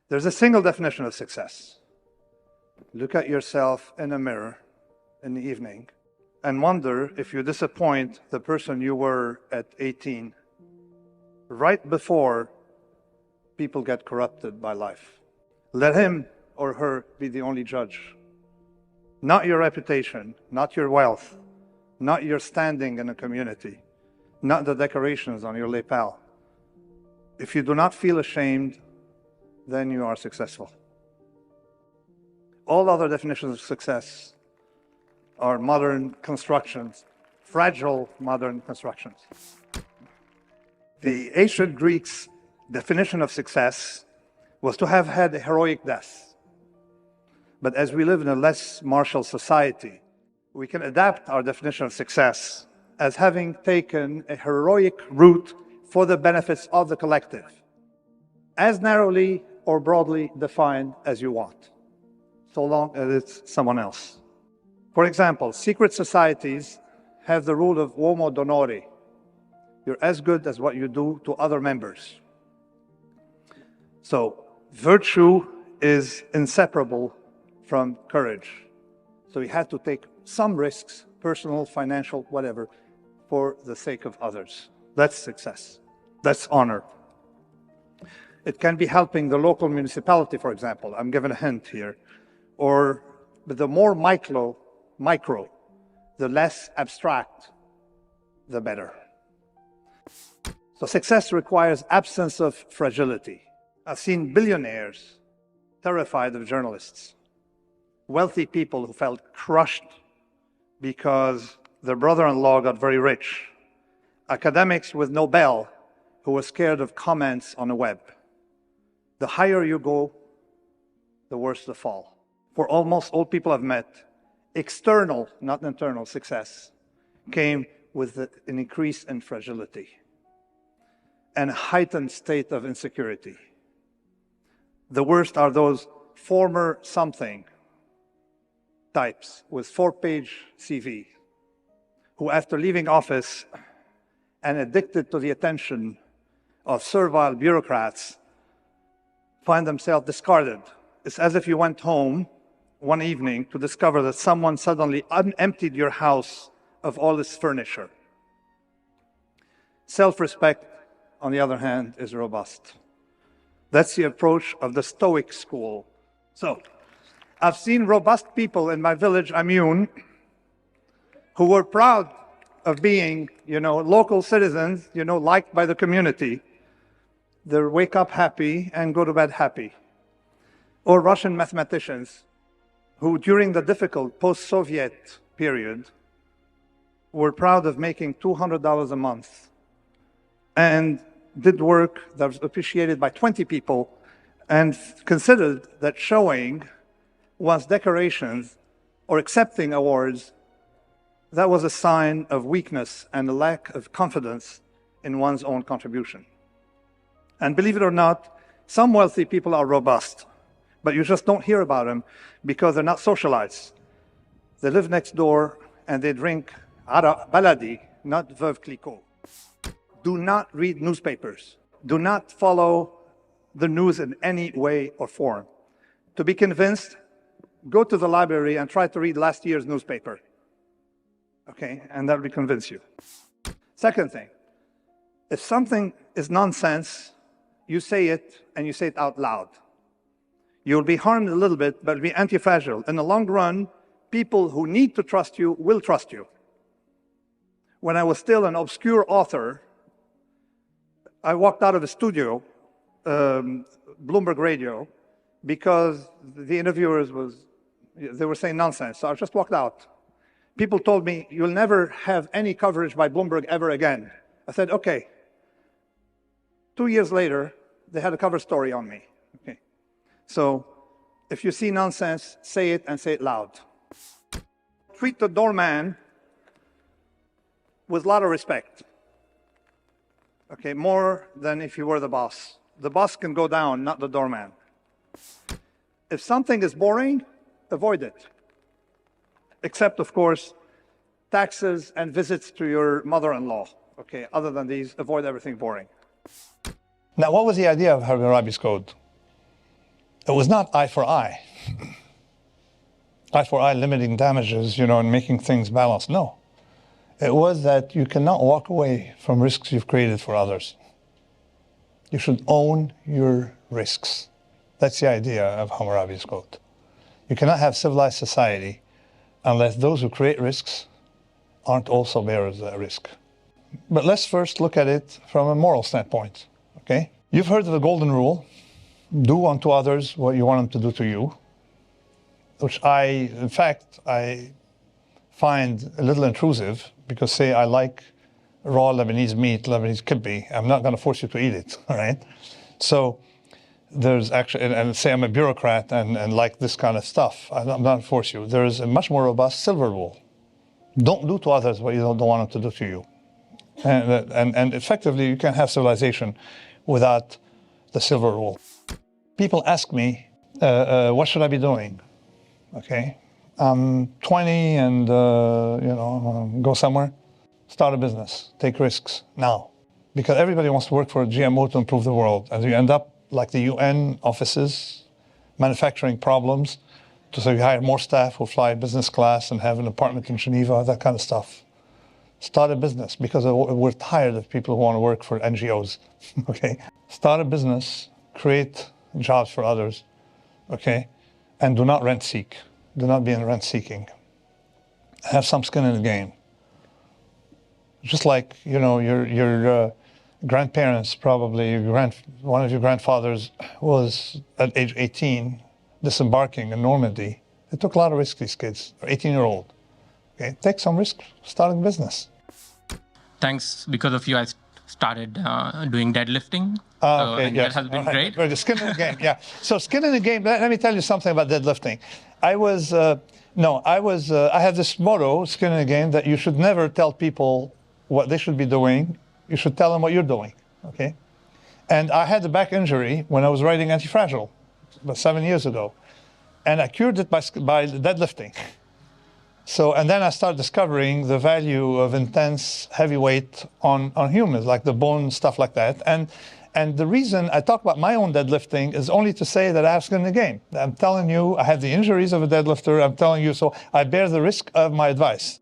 There's a single definition of success. Look at yourself in a mirror in the evening and wonder if you disappoint the person you were at 18 right before people get corrupted by life. Let him or her be the only judge. Not your reputation, not your wealth, not your standing in a community, not the decorations on your lapel. If you do not feel ashamed, then you are successful. All other definitions of success are modern constructions, fragile modern constructions. The ancient Greeks' definition of success was to have had a heroic death. But as we live in a less martial society, we can adapt our definition of success as having taken a heroic route for the benefits of the collective, as narrowly or broadly defined as you want, so long as it's someone else. For example, secret societies have the rule of uomo d'onore. You're as good as what you do to other members. So virtue is inseparable from courage. So we had to take some risks, personal, financial, whatever, for the sake of others. That's success. That's honor. It can be helping the local municipality, for example. I'm giving a hint here. But the more micro, the less abstract, the better. So success requires absence of fragility. I've seen billionaires terrified of journalists, wealthy people who felt crushed because their brother-in-law got very rich, academics with Nobel who were scared of comments on the web. The higher you go, the worse the fall. For almost all people I've met, external, not internal, success came with an increase in fragility and a heightened state of insecurity. The worst are those former something types with 4-page CV who, after leaving office and addicted to the attention of servile bureaucrats, find themselves discarded. It's as if you went home one evening to discover that someone suddenly emptied your house of all its furniture. Self-respect, on the other hand, is robust. That's the approach of the Stoic school. So, I've seen robust people in my village, Amyun, who were proud of being, local citizens, liked by the community. They wake up happy and go to bed happy. Or Russian mathematicians who, during the difficult post-Soviet period, were proud of making $200 a month and did work that was appreciated by 20 people and considered that showing one's decorations or accepting awards, that was a sign of weakness and a lack of confidence in one's own contribution. And believe it or not, some wealthy people are robust, but you just don't hear about them because they're not socialized. They live next door and they drink baladi, not Veuve Clicquot. Do not read newspapers. Do not follow the news in any way or form. To be convinced, go to the library and try to read last year's newspaper. Okay, and that will convince you. Second thing, if something is nonsense, you say it and you say it out loud. You'll be harmed a little bit, but it'll be anti-fragile. In the long run, people who need to trust you will trust you. When I was still an obscure author, I walked out of the studio, Bloomberg Radio, because the interviewers they were saying nonsense. So I just walked out. People told me, you'll never have any coverage by Bloomberg ever again. I said, okay. 2 years later, they had a cover story on me. Okay. So if you see nonsense, say it and say it loud. Treat the doorman with a lot of respect. Okay, more than if you were the boss. The boss can go down, not the doorman. If something is boring, avoid it. Except, of course, taxes and visits to your mother-in-law. Okay, other than these, avoid everything boring. Now, what was the idea of Hammurabi's Code? It was not eye for eye. Eye for eye limiting damages, and making things balanced. No. It was that you cannot walk away from risks you've created for others. You should own your risks. That's the idea of Hammurabi's quote. You cannot have civilized society unless those who create risks aren't also bearers of that risk. But let's first look at it from a moral standpoint, okay? You've heard of the golden rule, do unto others what you want them to do to you, which I find a little intrusive because, say, I like raw Lebanese meat, Lebanese kibbeh. I'm not going to force you to eat it, all right? So there's actually, and say I'm a bureaucrat and like this kind of stuff. I'm not going to force you. There's a much more robust silver rule. Don't do to others what you don't want them to do to you. And effectively, you can't have civilization without the silver rule. People ask me, what should I be doing? Okay, I'm 20 and, go somewhere. Start a business, take risks now. Because everybody wants to work for a GMO to improve the world. And you end up like the UN offices, manufacturing problems. So you hire more staff who fly business class and have an apartment in Geneva, that kind of stuff. Start a business because we're tired of people who want to work for NGOs, okay? Start a business, create jobs for others, okay? And do not rent seek. Do not be in rent seeking. Have some skin in the game. Just like, your grandparents probably, one of your grandfathers was at age 18 disembarking in Normandy. They took a lot of risks, these kids, 18-year-old. Okay, take some risk starting a business. Thanks. Because of you, I started doing deadlifting. Okay, yes. That has been great. Right, skin in the game, yeah. So skin in the game, let me tell you something about deadlifting. I had this motto, skin in the game, that you should never tell people what they should be doing. You should tell them what you're doing, okay? And I had a back injury when I was riding Anti-Fragile, about 7 years ago. And I cured it by deadlifting. So, and then I started discovering the value of intense heavy weight on humans, like the bone, stuff like that. And the reason I talk about my own deadlifting is only to say that I have skin in the game. I'm telling you, I have the injuries of a deadlifter. I'm telling you, so I bear the risk of my advice.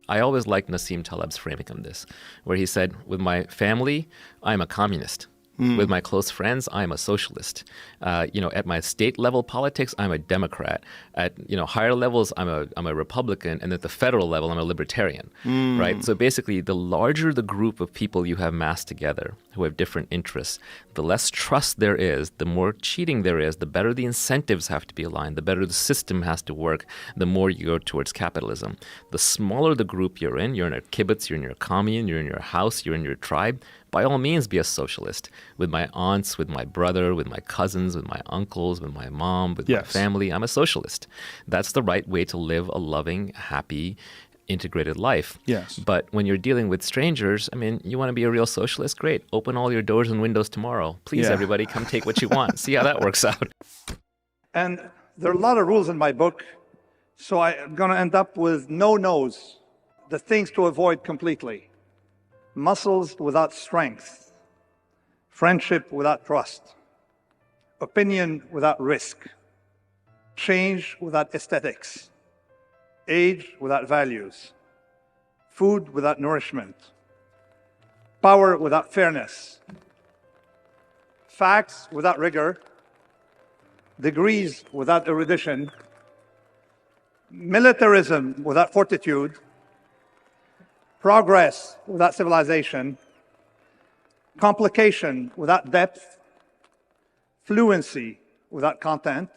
I always liked Nassim Taleb's framing on this, where he said, with my family, I'm a communist. With my close friends, I'm a socialist. At my state level politics, I'm a Democrat. At higher levels, I'm a Republican, and at the federal level, I'm a libertarian. Right? So basically, the larger the group of people you have massed together who have different interests, the less trust there is, the more cheating there is, the better the incentives have to be aligned, the better the system has to work, the more you go towards capitalism. The smaller the group you're in a kibbutz, you're in your commune, you're in your house, you're in your tribe, by all means, be a socialist. With my aunts, with my brother, with my cousins, with my uncles, with my mom, with my family, I'm a socialist. That's the right way to live a loving, happy, integrated life. Yes. But when you're dealing with strangers, you want to be a real socialist? Great. Open all your doors and windows tomorrow. Please, everybody, come take what you want. See how that works out. And there are a lot of rules in my book, so I'm going to end up with no-nos, the things to avoid completely. Muscles without strength, friendship without trust, opinion without risk, change without aesthetics, age without values, food without nourishment, power without fairness, facts without rigor, degrees without erudition, militarism without fortitude, progress without civilization, complication without depth, fluency without content,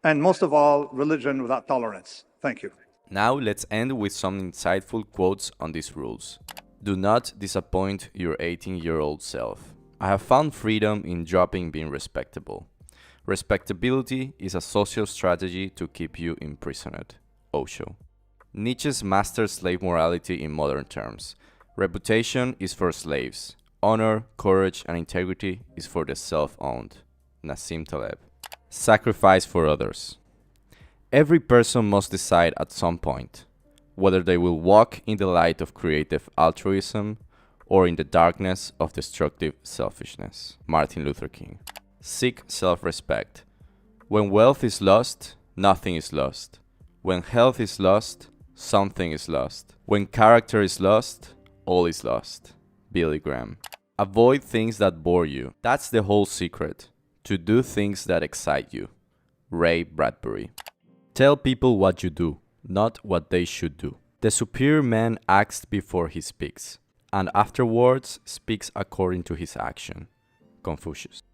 and most of all, religion without tolerance. Thank you. Now let's end with some insightful quotes on these rules. Do not disappoint your 18-year-old self. I have found freedom in dropping being respectable. Respectability is a social strategy to keep you imprisoned. Osho. Nietzsche's master slave morality in modern terms. Reputation is for slaves. Honor, courage, and integrity is for the self-owned. Nassim Taleb. Sacrifice for others. Every person must decide at some point whether they will walk in the light of creative altruism or in the darkness of destructive selfishness. Martin Luther King. Seek self-respect. When wealth is lost, nothing is lost. When health is lost, something is lost. When character is lost, all is lost. Billy Graham. Avoid things that bore you. That's the whole secret. To do things that excite you. Ray Bradbury. Tell people what you do, not what they should do. The superior man acts before he speaks, and afterwards speaks according to his action. Confucius.